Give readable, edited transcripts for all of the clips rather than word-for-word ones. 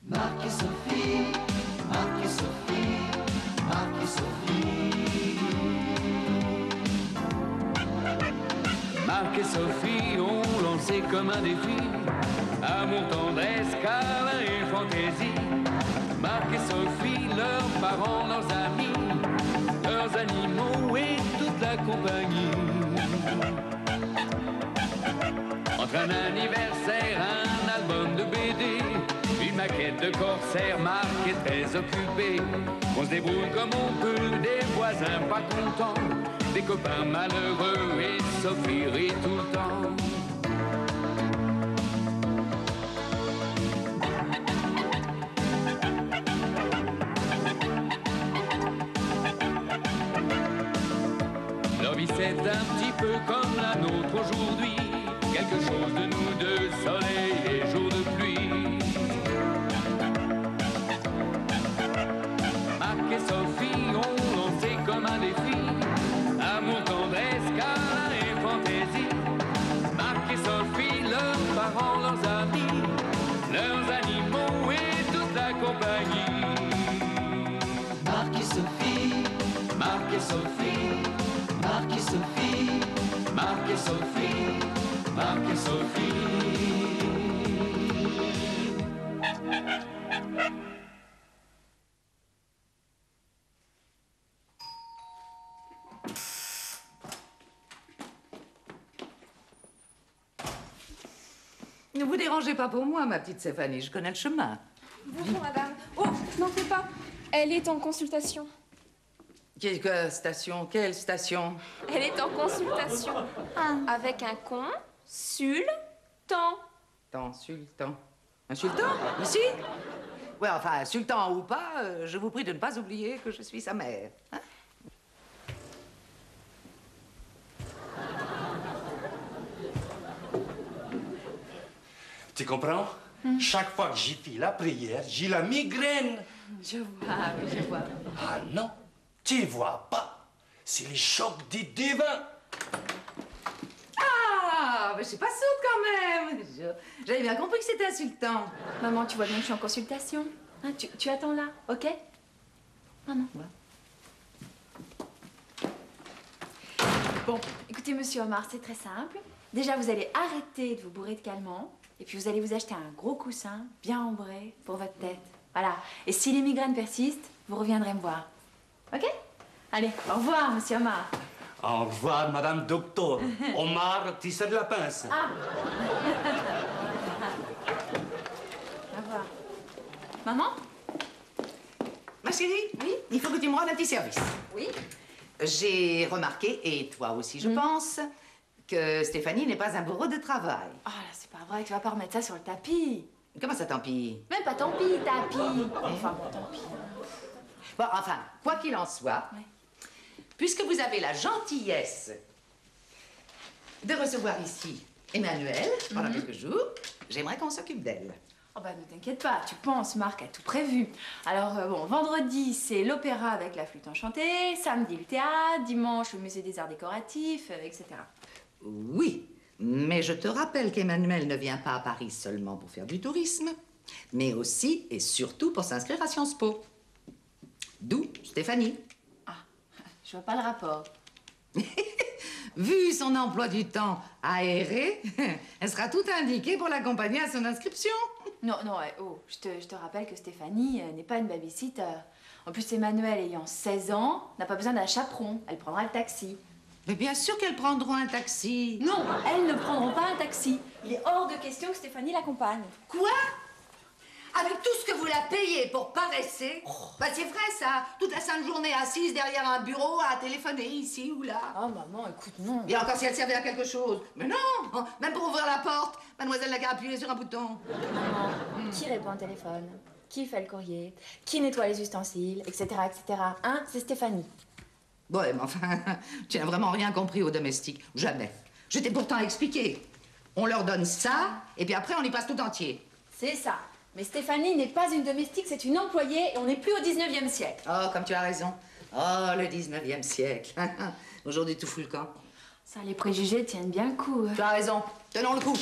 Marc et Sophie, Marc et Sophie, Marc et Sophie. Marc et Sophie ont lancé comme un défi amour, tendresse, câlin et fantaisie. Marc et Sophie, leurs parents, leurs amis, leurs animaux et toute la compagnie. Entre un anniversaire, un album de BD, une maquette de corsaire, Marc est très occupé. On se débrouille comme on peut, des voisins pas contents, des copains malheureux et Sophie rit tout le temps. Leur vie c'est un petit peu comme la nôtre aujourd'hui, quelque chose de nous deux, soleil et jour de pluie. Marc et Sophie ont lancé comme un défi amour, tendresse, câlin et fantaisie. Marc et Sophie, leurs parents, leurs amis, leurs animaux et toute la compagnie. Marc et Sophie, Marc et Sophie, Marc et Sophie, Marc et Sophie, Marc et Sophie. Ne vous dérangez pas pour moi, ma petite Stéphanie, je connais le chemin. Bonjour, madame. Oh, n'en fais pas. Elle est en consultation. Quelle station? Quelle station? Elle est en consultation. Avec un consultant. Sultan. Un sultan? Ici? Ouais, enfin, sultan ou pas, je vous prie de ne pas oublier que je suis sa mère. Hein? Tu comprends? Chaque fois que j'y fais la prière, j'ai la migraine. Je vois, oui, je vois. Ah non, tu vois pas. C'est les chocs des divins. Ah, mais je suis pas sourde quand même. J'avais bien compris que c'était un sultan. Maman, tu vois bien que je suis en consultation. Hein, tu attends là, ok? Maman. Ouais. Bon, écoutez, monsieur Omar, c'est très simple. Déjà, vous allez arrêter de vous bourrer de calmants. Et puis, vous allez vous acheter un gros coussin, bien ombré, pour votre tête. Voilà. Et si les migraines persistent, vous reviendrez me voir. Ok? Allez, au revoir, monsieur Omar. Au revoir, madame docteur. Omar, tu sais de la pince. Ah. Au revoir. Maman? Ma chérie, oui, il faut que tu me rendes un petit service. Oui? J'ai remarqué, et toi aussi, je pense, que Stéphanie n'est pas un bourreau de travail. Oh là, c'est pas vrai, tu vas pas remettre ça sur le tapis. Comment ça, tant pis? Même pas tant pis, tapis. Enfin, bon, tant pis. Bon, enfin, quoi qu'il en soit, Ouais. puisque vous avez la gentillesse de recevoir ici Emmanuel pendant quelques jours, j'aimerais qu'on s'occupe d'elle. Oh bah, ne t'inquiète pas, tu penses, Marc a tout prévu. Alors, bon, vendredi, c'est l'opéra avec la flûte enchantée, samedi, le théâtre, dimanche, le musée des arts décoratifs, etc. Oui, mais je te rappelle qu'Emmanuel ne vient pas à Paris seulement pour faire du tourisme, mais aussi et surtout pour s'inscrire à Sciences Po. D'où Stéphanie. Ah, je vois pas le rapport. Vu son emploi du temps aéré, elle sera tout indiquée pour l'accompagner à son inscription. Non, non, oh, je te rappelle que Stéphanie n'est pas une babysitter. En plus, Emmanuel, ayant 16 ans, n'a pas besoin d'un chaperon. Elle prendra le taxi. Mais bien sûr qu'elles prendront un taxi. Non, elles ne prendront pas un taxi. Il est hors de question que Stéphanie l'accompagne. Quoi? Avec tout ce que vous la payez pour paresser? Bah c'est vrai ça, toute la sainte journée assise derrière un bureau à téléphoner ici ou là. Oh maman, écoute, non. Et encore si elle servait à quelque chose. Mais non, même pour ouvrir la porte, mademoiselle n'a qu'à appuyer sur un bouton. Maman, qui répond au téléphone? Qui fait le courrier? Qui nettoie les ustensiles? Etc., etc. Hein? C'est Stéphanie. Ouais, mais enfin, tu n'as vraiment rien compris aux domestiques. Jamais. Je t'ai pourtant expliqué. On leur donne ça, et puis après on y passe tout entier. C'est ça. Mais Stéphanie n'est pas une domestique, c'est une employée et on n'est plus au 19e siècle. Oh, comme tu as raison. Oh, le 19e siècle. Aujourd'hui, tout fout le camp. Ça, les préjugés tiennent bien le coup. Tu as raison. Tenons le coup.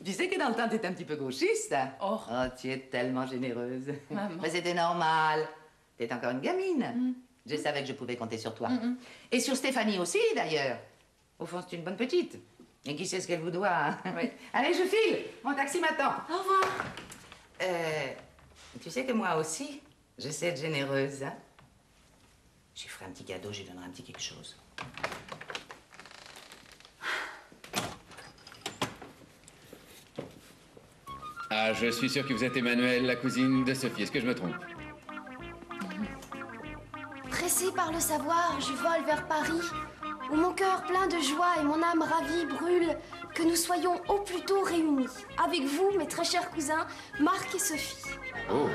Tu sais que dans le temps, t'étais un petit peu gauchiste. Oh. Tu es tellement généreuse. Maman. Mais c'était normal. T'es encore une gamine. Je savais que je pouvais compter sur toi. Et sur Stéphanie aussi, d'ailleurs. Au fond, c'est une bonne petite. Et qui sait ce qu'elle vous doit, hein? Oui. Allez, je file. Mon taxi m'attend. Au revoir. Tu sais que moi aussi, je sais être généreuse, hein? Je lui ferai un petit cadeau, je lui donnerai un petit quelque chose. Ah, je suis sûr que vous êtes Emmanuelle, la cousine de Sophie. Est-ce que je me trompe? Pressée par le savoir, je vole vers Paris, où mon cœur plein de joie et mon âme ravie brûle, que nous soyons au plus tôt réunis. Avec vous, mes très chers cousins, Marc et Sophie. Oh.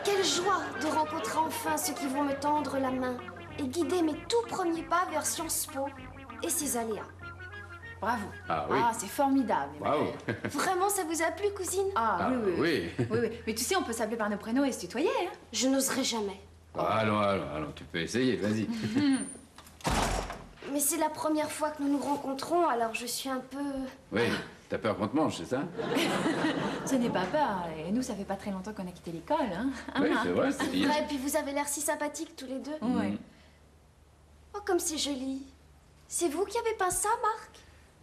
Quelle joie de rencontrer enfin ceux qui vont me tendre la main et guider mes tout premiers pas vers Sciences Po et ses aléas. Bravo. Ah oui. Ah, c'est formidable. Bravo. Vraiment, ça vous a plu, cousine? Ah, oui, oui. oui, oui. Mais tu sais, on peut s'appeler par nos prénoms et se tutoyer, hein. Je n'oserais jamais. Allons, tu peux essayer, vas-y. Mais c'est la première fois que nous nous rencontrons, alors je suis un peu... Oui, t'as peur qu'on te mange, c'est ça? Ce n'est pas peur. Et nous, ça fait pas très longtemps qu'on a quitté l'école, hein. Oui, c'est vrai, c'est bien. Ouais, et puis vous avez l'air si sympathiques tous les deux. Ouais. Oh, comme c'est joli. C'est vous qui avez peint ça, Marc?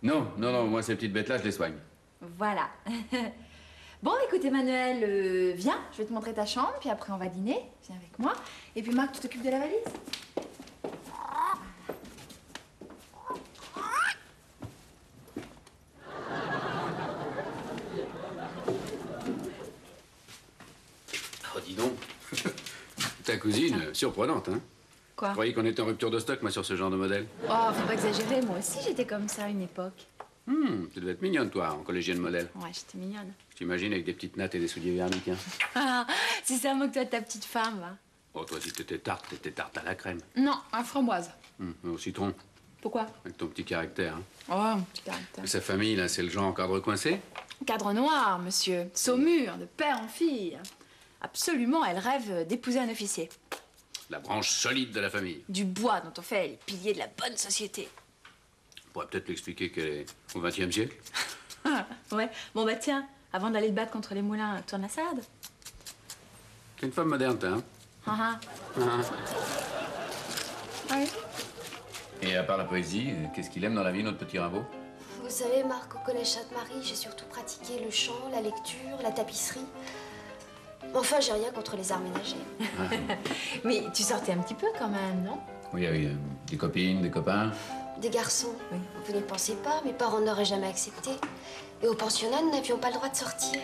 Non, moi ces petites bêtes-là, je les soigne. Voilà. Bon, écoute, Emmanuel, viens, je vais te montrer ta chambre, puis après on va dîner. Viens avec moi. Et puis Marc, tu t'occupes de la valise? Oh, dis donc. Ta cousine, surprenante, hein? Quoi? Je croyais qu'on était en rupture de stock, moi, sur ce genre de modèle. Oh, faut pas exagérer, moi aussi j'étais comme ça à une époque. Tu devais être mignonne, toi, en collégienne modèle. Ouais, j'étais mignonne. Je t'imagine avec des petites nattes et des souliers verniques, hein. Ah, c'est ça, moque-toi de ta petite femme, va. Oh, toi, si t'étais tarte à la crème. Non, à framboise. Au citron, Pourquoi? avec ton petit caractère, hein. Oh, un petit caractère. Et sa famille, là, c'est le genre cadre coincé? Cadre noir, monsieur. Saumur, de père en fille. Absolument, elle rêve d'épouser un officier. La branche solide de la famille. Du bois dont on fait les piliers de la bonne société. On pourrait peut-être lui expliquer qu'elle est au XXe siècle. Ouais, bon bah tiens, avant d'aller te battre contre les moulins, tourne la salade. T'es une femme moderne, toi, hein? Ah oui. Et à part la poésie, qu'est-ce qu'il aime dans la vie, notre petit Rimbaud? Vous savez, Marc, au collège Sainte-Marie, j'ai surtout pratiqué le chant, la lecture, la tapisserie. Mais enfin, j'ai rien contre les arts ménagers. Mais tu sortais un petit peu quand même, non? Oui, avec des copines, des copains. Des garçons, Oui. vous n'y pensez pas, mes parents n'auraient jamais accepté. Et au pensionnat, nous n'avions pas le droit de sortir.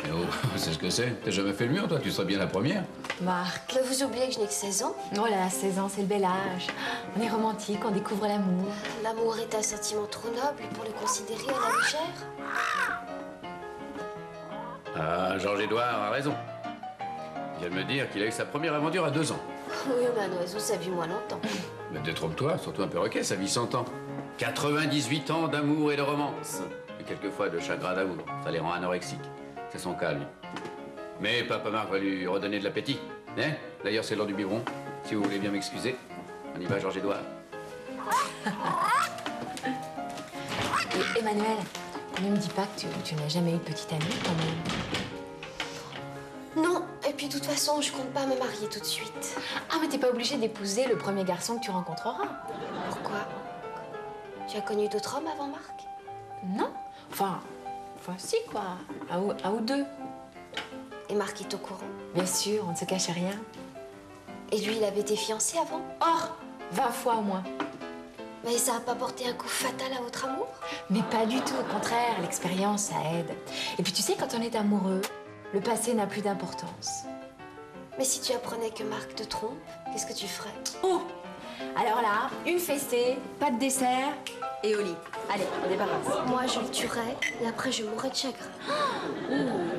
Et oh, c'est ce que c'est. T'as jamais fait le mur, toi, tu serais bien la première. Marc. Mais vous oubliez que je n'ai que 16 ans. Oh là là, 16 ans, c'est le bel âge. On est romantique, on découvre l'amour. L'amour est un sentiment trop noble pour le considérer à la légère. Ah, Georges-Édouard a raison. Il vient de me dire qu'il a eu sa première aventure à 2 ans. Oui, mais un oiseau, ça vit moins longtemps. Mais détrompe-toi, surtout un perroquet, ça vit 100 ans. 98 ans d'amour et de romance. Et quelquefois de chagrin d'amour. Ça les rend anorexiques. C'est son cas, lui. Mais Papa Marc va lui redonner de l'appétit. Hein? D'ailleurs, c'est l'heure du biberon. Si vous voulez bien m'excuser. On y va, Georges-Édouard. Et Emmanuel, ne me dis pas que tu n'as jamais eu de petite amie quand même. Non, et puis de toute façon, je compte pas me marier tout de suite. Ah, mais t'es pas obligé d'épouser le premier garçon que tu rencontreras. Pourquoi? Tu as connu d'autres hommes avant Marc? Non. Enfin si, quoi. Un ou deux. Et Marc est au courant. Bien sûr, on ne se cache rien. Et lui, il avait été fiancé avant? Oh, 20 fois au moins. Mais ça a pas porté un coup fatal à votre amour? Mais pas du tout, au contraire, l'expérience, ça aide. Et puis tu sais, quand on est amoureux, le passé n'a plus d'importance. Mais si tu apprenais que Marc te trompe, qu'est-ce que tu ferais? Oh! Alors là, une fessée, pas de dessert et au lit. Allez, on débarrasse. Moi, je le tuerais et après, je mourrais de chagrin.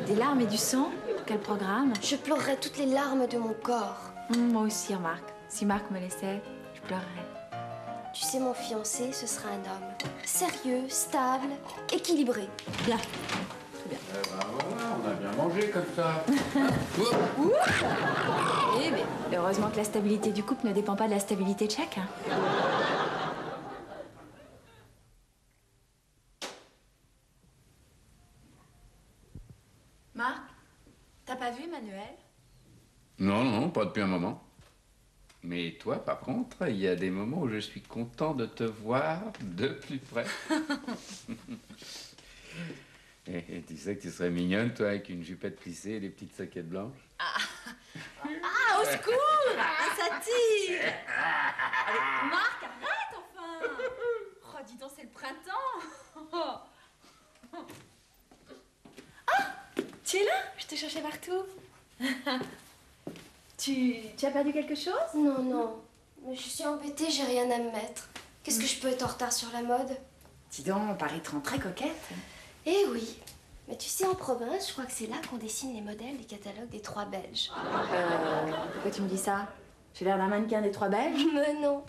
Des larmes et du sang? Quel programme? Je pleurerais toutes les larmes de mon corps. Moi aussi, remarque. Si Marc me laissait, je pleurerais. Tu sais, mon fiancé, ce sera un homme sérieux, stable, équilibré. Bien. Eh ben voilà, on a bien mangé comme ça. Eh bien, heureusement que la stabilité du couple ne dépend pas de la stabilité de chacun. pas vu, Emmanuel? Non, non, pas depuis un moment. Mais toi, par contre, il y a des moments où je suis content de te voir de plus près. Et tu sais que tu serais mignonne, toi, avec une jupette plissée et des petites soquettes blanches. Ah, au secours! Ah, ça tire! Allez, Marc, arrête enfin! Oh, dis donc, c'est le printemps! Ah! Tu es là? Je te cherchais partout. Tu as perdu quelque chose? Non, non. Mais je suis embêtée, j'ai rien à me mettre. Qu'est-ce que je peux être en retard sur la mode? Dis donc, Paris te rend très coquette. Eh oui. Mais tu sais, en province, je crois que c'est là qu'on dessine les modèles des catalogues des 3 Belges. Pourquoi tu me dis ça? J'ai l'air d'un mannequin des 3 Belges? Mais non.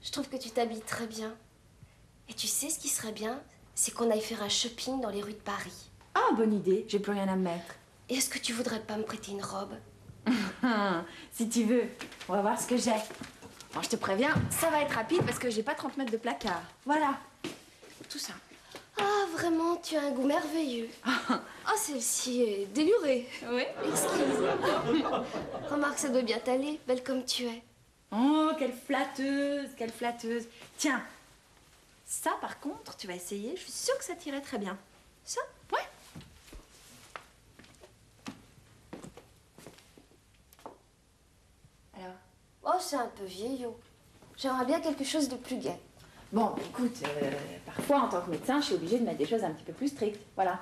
Je trouve que tu t'habilles très bien. Et tu sais ce qui serait bien? C'est qu'on aille faire un shopping dans les rues de Paris. Ah, bonne idée, j'ai plus rien à me mettre. Et est-ce que tu voudrais pas me prêter une robe? Si tu veux, on va voir ce que j'ai. Bon, je te préviens, ça va être rapide parce que j'ai pas 30 mètres de placard. Voilà, tout ça. Ah, vraiment, tu as un goût merveilleux. Ah, celle-ci est délurée. Oui. Excuse. Remarque, ça doit bien t'aller, belle comme tu es. Oh, quelle flatteuse, quelle flatteuse. Tiens, ça par contre, tu vas essayer, je suis sûre que ça t'irait très bien. Ça? Ouais. Alors? Oh, c'est un peu vieillot. J'aimerais bien quelque chose de plus gai. Bon, écoute, parfois en tant que médecin, je suis obligée de mettre des choses un petit peu plus strictes. Voilà.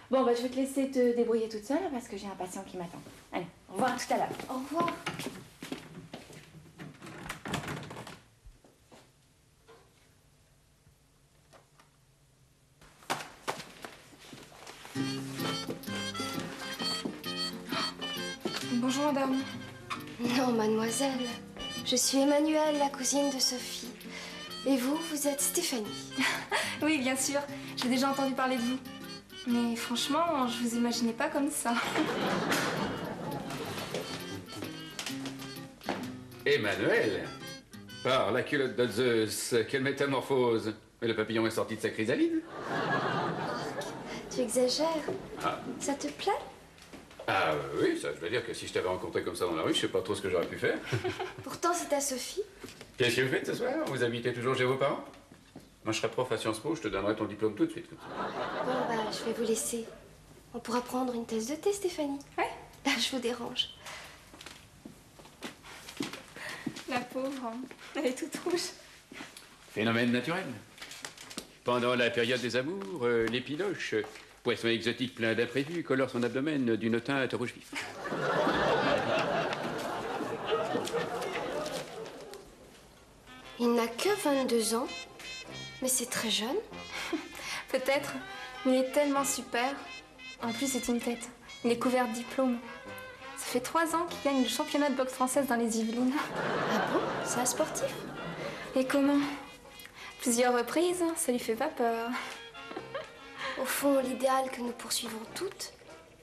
Bon, bah, je vais te laisser te débrouiller toute seule parce que j'ai un patient qui m'attend. Allez, au revoir tout à l'heure. Au revoir. Bonjour madame. Non, mademoiselle. Je suis Emmanuelle, la cousine de Sophie. Et vous, vous êtes Stéphanie. Oui, bien sûr, j'ai déjà entendu parler de vous. Mais franchement, je vous imaginais pas comme ça. Emmanuel, par la culotte de Zeus, quelle métamorphose! Mais le papillon est sorti de sa chrysalide. Tu exagères. Ah. Ça te plaît? Ah oui, ça, je veux dire que si je t'avais rencontré comme ça dans la rue, je sais pas trop ce que j'aurais pu faire. Pourtant, c'est à Sophie. Qu'est-ce que vous faites ce soir? Vous habitez toujours chez vos parents? Moi, je serais prof à Sciences Po, je te donnerai ton diplôme tout de suite. Bon, bah, je vais vous laisser. On pourra prendre une tasse de thé, Stéphanie. Ouais. Là, je vous dérange. La pauvre, hein. Elle est toute rouge. Phénomène naturel. Pendant la période des amours, l'épiloche, poisson exotique plein d'imprévus, colore son abdomen d'une teinte rouge vif. Il n'a que 22 ans, mais c'est très jeune. Peut-être, mais il est tellement super. En plus, c'est une tête. Il est couvert de diplômes. Ça fait 3 ans qu'il gagne le championnat de boxe française dans les Yvelines. Ah bon? C'est un sportif? Et comment? Plusieurs reprises, ça lui fait pas peur. Au fond, l'idéal que nous poursuivons toutes,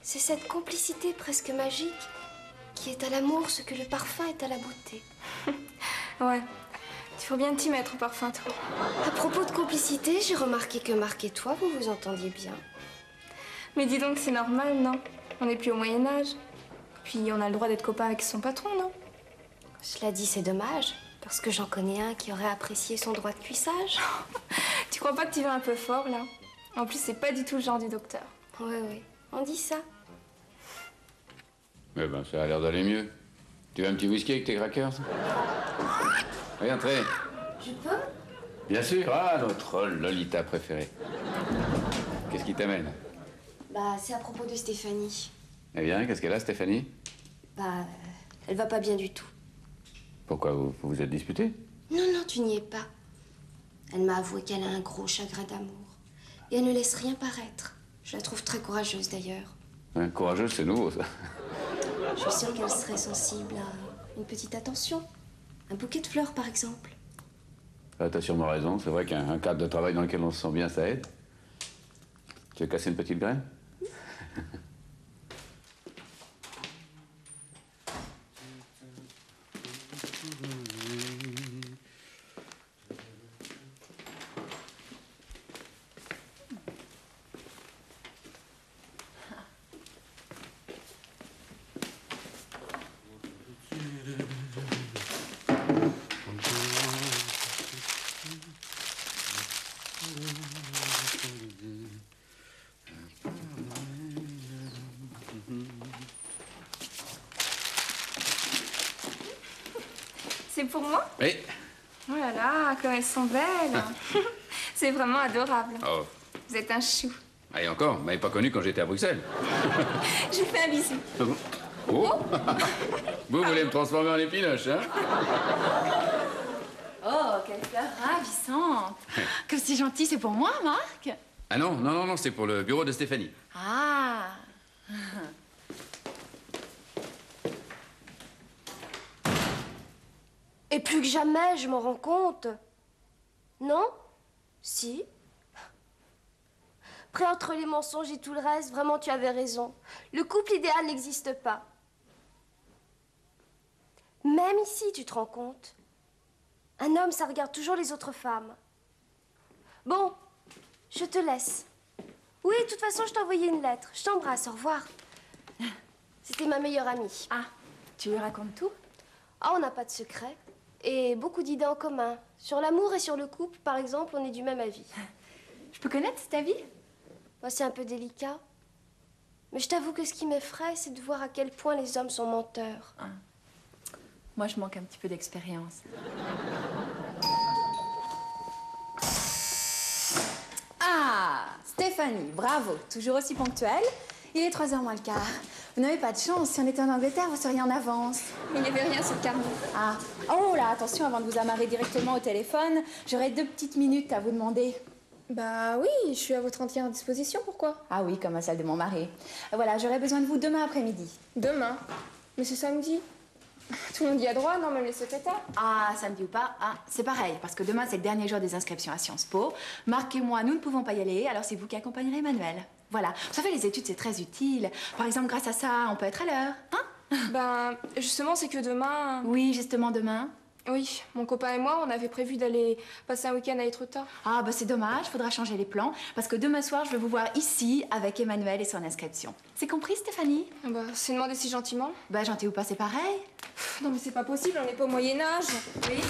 c'est cette complicité presque magique qui est à l'amour ce que le parfum est à la beauté. Ouais, il faut bien t'y mettre au parfum, toi. À propos de complicité, j'ai remarqué que Marc et toi, vous vous entendiez bien. Mais dis donc, c'est normal, non? On n'est plus au Moyen-Âge. Puis on a le droit d'être copain avec son patron, non? Cela dit, c'est dommage, parce que j'en connais un qui aurait apprécié son droit de cuissage. Tu crois pas que tu vas un peu fort, là? En plus, c'est pas du tout le genre du docteur. Oui, oui, on dit ça. Eh ben, ça a l'air d'aller mieux. Tu veux un petit whisky avec tes crackers? Oui, entrez. Je peux? Bien sûr. Ah, notre Lolita préférée. Qu'est-ce qui t'amène? Bah, c'est à propos de Stéphanie. Eh bien, qu'est-ce qu'elle a, Stéphanie? Bah, elle va pas bien du tout. Pourquoi vous vous êtes disputés? Non, non, tu n'y es pas. Elle m'a avoué qu'elle a un gros chagrin d'amour. Et elle ne laisse rien paraître. Je la trouve très courageuse, d'ailleurs. Hein, courageuse, c'est nouveau, ça. Je suis sûre qu'elle serait sensible à une petite attention. Un bouquet de fleurs, par exemple. Ah, t'as sûrement raison. C'est vrai qu'un cadre de travail dans lequel on se sent bien, ça aide. Tu veux casser une petite graine? C'est pour moi? Oui. Oh là là, comme elles sont belles. C'est vraiment adorable. Oh. Vous êtes un chou. Ah, et encore, vous m'avez pas connu quand j'étais à Bruxelles. Je vous fais un bisou. Oh. Vous voulez me transformer en épinoche, hein? Oh, quelle fleur ravissante. Comme c'est gentil, c'est pour moi, Marc? Ah non, non, non, non, c'est pour le bureau de Stéphanie. Ah. Et plus que jamais, je m'en rends compte. Non? Si. Après, entre les mensonges et tout le reste, vraiment, tu avais raison. Le couple idéal n'existe pas. Même ici, tu te rends compte. Un homme, ça regarde toujours les autres femmes. Bon, je te laisse. Oui, de toute façon, je t'ai envoyé une lettre. Je t'embrasse, au revoir. C'était ma meilleure amie. Ah, tu lui racontes tout? Ah, on n'a pas de secret. Et beaucoup d'idées en commun. Sur l'amour et sur le couple, par exemple, on est du même avis. Je peux connaître cet avis? Moi, c'est un peu délicat. Mais je t'avoue que ce qui m'effraie, c'est de voir à quel point les hommes sont menteurs. Ah. Moi, je manque un petit peu d'expérience. Ah, Stéphanie, bravo. Toujours aussi ponctuelle. Il est 3h moins le quart. Vous n'avez pas de chance. Si on était en Angleterre, vous seriez en avance. Il n'y avait rien sur le carnet. Ah. Oh là, attention, avant de vous amarrer directement au téléphone, j'aurais 2 petites minutes à vous demander. Bah oui, je suis à votre entière disposition, pourquoi? Ah oui, comme à celle de mon mari. Voilà, j'aurais besoin de vous demain après-midi. Demain? Mais c'est samedi. Tout le monde y a droit, non, même les secrétaires? Ah, samedi ou pas, ah, c'est pareil, parce que demain, c'est le dernier jour des inscriptions à Sciences Po. Marc et moi, nous ne pouvons pas y aller, alors c'est vous qui accompagnerez Emmanuel. Voilà. Vous savez, les études, c'est très utile. Par exemple, grâce à ça, on peut être à l'heure, hein? Ben, justement, c'est que demain... Oui, justement, demain. Oui, mon copain et moi, on avait prévu d'aller passer un week-end à Étretat. Ah, bah c'est dommage, faudra changer les plans, parce que demain soir, je vais vous voir ici avec Emmanuel et son inscription. C'est compris, Stéphanie? Bah, c'est demandé si gentiment. Bah, gentil ou pas, c'est pareil. Non, mais c'est pas possible, on n'est pas au Moyen-Âge. Oui.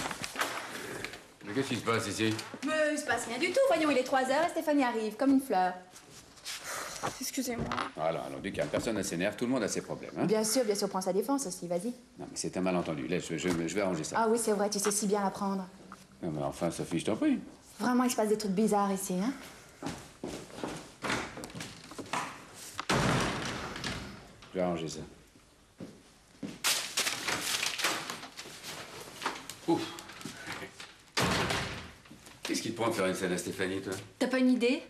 Mais qu'est-ce qui se passe ici? Mais il se passe rien du tout. Voyons, il est 3h et Stéphanie arrive, comme une fleur. Excusez-moi. Alors, du calme, personne ne s'énerve, tout le monde a ses problèmes, hein? Bien sûr, prends sa défense aussi, vas-y. Non, mais c'est un malentendu. Laisse, je vais arranger ça. Ah oui, c'est vrai, tu sais si bien la prendre. Non, mais enfin, Sophie, je t'en prie. Vraiment, il se passe des trucs bizarres ici, hein? Je vais arranger ça. Ouf. Qu'est-ce qui te prend de faire une scène à Stéphanie, toi? T'as pas une idée?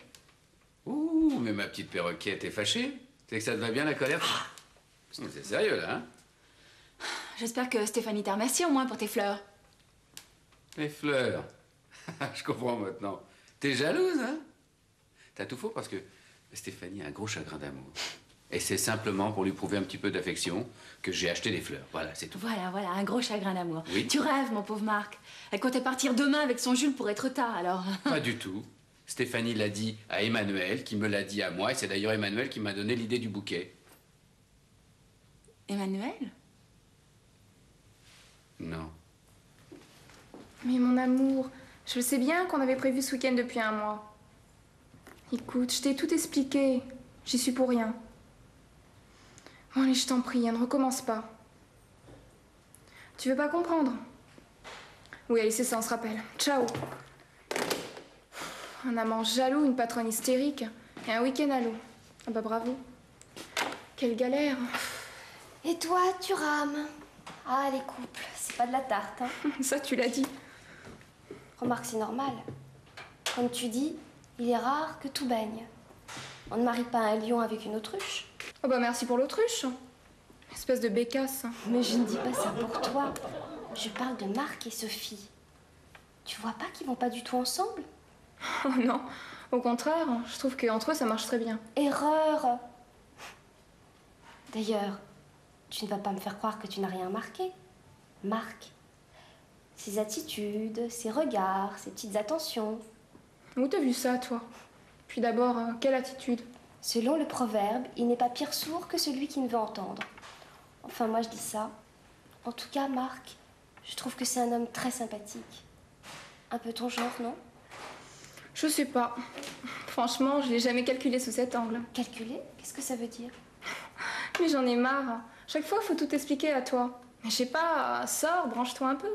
Ouh, mais ma petite perroquette, t'es fâchée? C'est que ça te va bien, la colère? C'est sérieux, là, hein? J'espère que Stéphanie t'a remercié au moins pour tes fleurs. Les fleurs. Je comprends maintenant. T'es jalouse, hein? T'as tout faux parce que Stéphanie a un gros chagrin d'amour. Et c'est simplement pour lui prouver un petit peu d'affection que j'ai acheté des fleurs. Voilà, c'est tout. Voilà, un gros chagrin d'amour. Oui. Tu rêves, mon pauvre Marc. Elle comptait partir demain avec son Jules pour être tard, alors... Pas du tout. Stéphanie l'a dit à Emmanuel, qui me l'a dit à moi, et c'est d'ailleurs Emmanuel qui m'a donné l'idée du bouquet. Emmanuel? Non. Mais mon amour, je le sais bien qu'on avait prévu ce week-end depuis un mois. Écoute, je t'ai tout expliqué. J'y suis pour rien. Bon, allez, je t'en prie, ne recommence pas. Tu veux pas comprendre? Oui, allez, c'est ça, on se rappelle. Ciao. Un amant jaloux, une patronne hystérique et un week-end à l'eau. Ah bah bravo. Quelle galère. Et toi, tu rames. Ah, les couples, c'est pas de la tarte, hein. Ça, tu l'as dit. Remarque, c'est normal. Comme tu dis, il est rare que tout baigne. On ne marie pas un lion avec une autruche. Oh bah merci pour l'autruche. Espèce de bécasse. Mais je ne dis pas ça pour toi. Je parle de Marc et Sophie. Tu vois pas qu'ils vont pas du tout ensemble? Oh non, au contraire, je trouve qu'entre eux, ça marche très bien. Erreur. D'ailleurs, tu ne vas pas me faire croire que tu n'as rien remarqué. Marc, ses attitudes, ses regards, ses petites attentions. Où t'as vu ça, toi? Puis d'abord, quelle attitude? Selon le proverbe, il n'est pas pire sourd que celui qui ne veut entendre. Enfin, moi, je dis ça. En tout cas, Marc, je trouve que c'est un homme très sympathique. Un peu ton genre, non? Je sais pas. Franchement, je l'ai jamais calculé sous cet angle. Calculer? Qu'est-ce que ça veut dire? Mais j'en ai marre. Chaque fois, faut tout expliquer à toi. Mais je sais pas, sors, branche-toi un peu.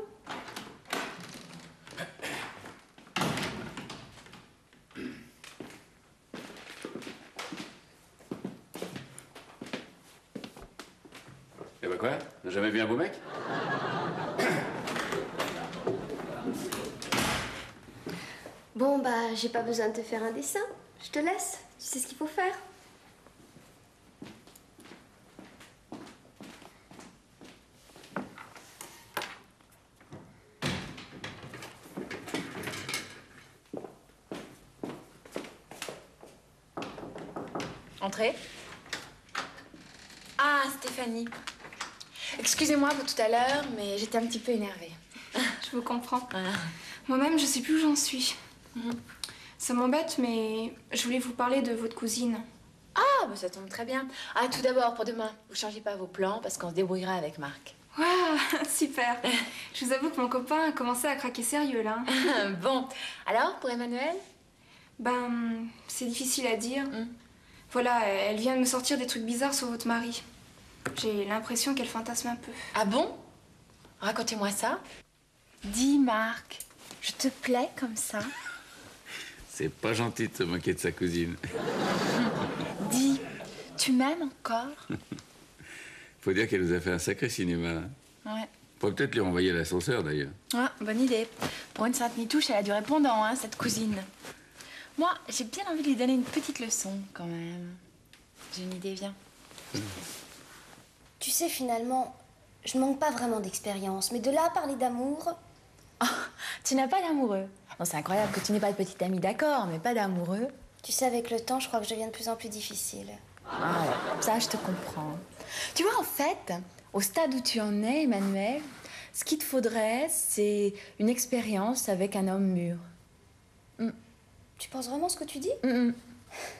Eh ben quoi? T'as jamais vu un beau mec? Bon, bah, j'ai pas besoin de te faire un dessin. Je te laisse. Tu sais ce qu'il faut faire. Entrez. Ah, Stéphanie. Excusez-moi pour tout à l'heure, mais j'étais un petit peu énervée. Je vous comprends. Voilà. Moi-même, je sais plus où j'en suis. Ça m'embête, mais je voulais vous parler de votre cousine. Ah, bah ça tombe très bien. Ah, tout d'abord, pour demain, vous changez pas vos plans parce qu'on se débrouillera avec Marc. Waouh, super. Je vous avoue que mon copain a commencé à craquer sérieux, là. Bon, alors, pour Emmanuel? Ben, c'est difficile à dire. Voilà, elle vient de me sortir des trucs bizarres sur votre mari. J'ai l'impression qu'elle fantasme un peu. Ah bon? Racontez-moi ça. Dis, Marc, je te plais comme ça? C'est pas gentil de se moquer de sa cousine. Dis, tu m'aimes encore? Faut dire qu'elle nous a fait un sacré cinéma. Ouais. Faut peut-être lui renvoyer l'ascenseur, d'ailleurs. Ah, bonne idée. Pour une sainte nitouche, elle a du répondant, hein, cette cousine. Moi, j'ai bien envie de lui donner une petite leçon, quand même. J'ai une idée, viens. Tu sais, finalement, je manque pas vraiment d'expérience. Mais de là à parler d'amour... Oh, tu n'as pas d'amoureux? Non, c'est incroyable que tu n'aies pas de petite amie, d'accord, mais pas d'amoureux. Tu sais, avec le temps, je crois que je deviens de plus en plus difficile. Ah ouais, ça, je te comprends. Tu vois, en fait, au stade où tu en es, Emmanuel, ce qu'il te faudrait, c'est une expérience avec un homme mûr. Tu penses vraiment ce que tu dis? Mm.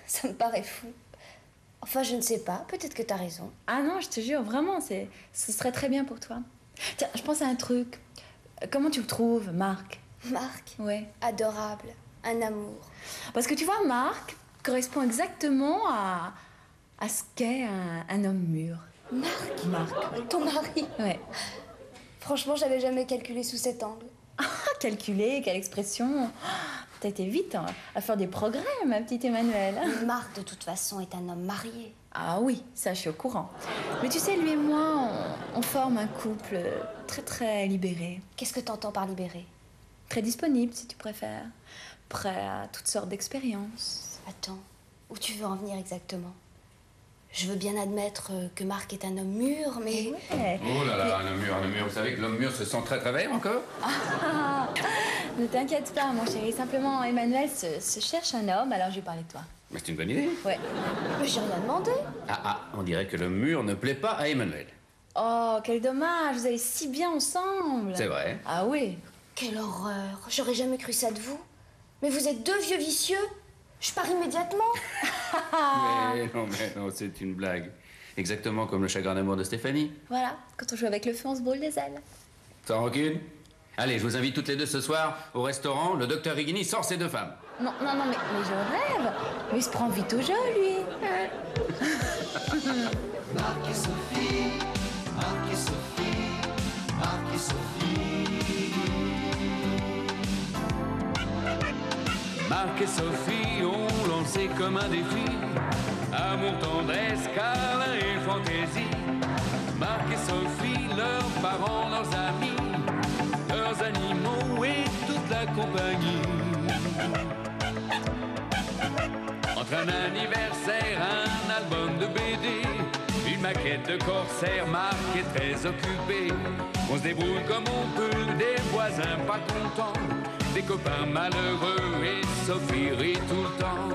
Ça me paraît fou. Enfin, je ne sais pas. Peut-être que t'as raison. Ah non, je te jure, vraiment, ce serait très bien pour toi. Tiens, je pense à un truc. Comment tu le trouves, Marc? Marc, Ouais. adorable. Un amour. Parce que tu vois, Marc correspond exactement à ce qu'est un homme mûr. Marc, ton mari. Ouais. Franchement, j'avais jamais calculé sous cet angle. Ah, calculer, quelle expression. T'as été vite hein, à faire des progrès, ma petite Emmanuelle. Marc, de toute façon, est un homme marié. Ah oui, ça, je suis au courant. Mais tu sais, lui et moi, on forme un couple très, très libéré. Qu'est-ce que t'entends par libéré? Très disponible, si tu préfères. Prêt à toutes sortes d'expériences. Attends, où tu veux en venir exactement? Je veux bien admettre que Marc est un homme mûr, mais... Ouais. Oh là là, un homme mûr, un homme mûr. Vous savez que l'homme mûr se sent très très vert encore? Ah, ne t'inquiète pas, mon chéri. Simplement, Emmanuel se cherche un homme, alors je lui parlais de toi. Mais c'est une bonne idée. Ouais. Mais j'ai rien demandé. On dirait que l'homme mûr ne plaît pas à Emmanuel. Oh, quel dommage, vous allez si bien ensemble. C'est vrai. Ah oui. Quelle horreur. J'aurais jamais cru ça de vous. Mais vous êtes deux vieux vicieux. Je pars immédiatement. Mais non, c'est une blague. Exactement comme le chagrin d'amour de Stéphanie. Voilà, quand on joue avec le feu, on se brûle les ailes. Sans rancune? Allez, je vous invite toutes les deux ce soir au restaurant. Le docteur Higuini sort ses deux femmes. Non, mais je rêve. Mais il se prend vite au jeu, lui. Marc et Sophie, Marc et Sophie, Marc et Sophie. Marc et Sophie ont lancé comme un défi amour, tendresse, câlin et fantaisie. Marc et Sophie, leurs parents, leurs amis, leurs animaux et toute la compagnie. Entre un anniversaire, un album de BD, une maquette de corsaire, Marc est très occupé. On se débrouille comme on peut, des voisins pas contents, des copains malheureux et Sophie rit tout le temps.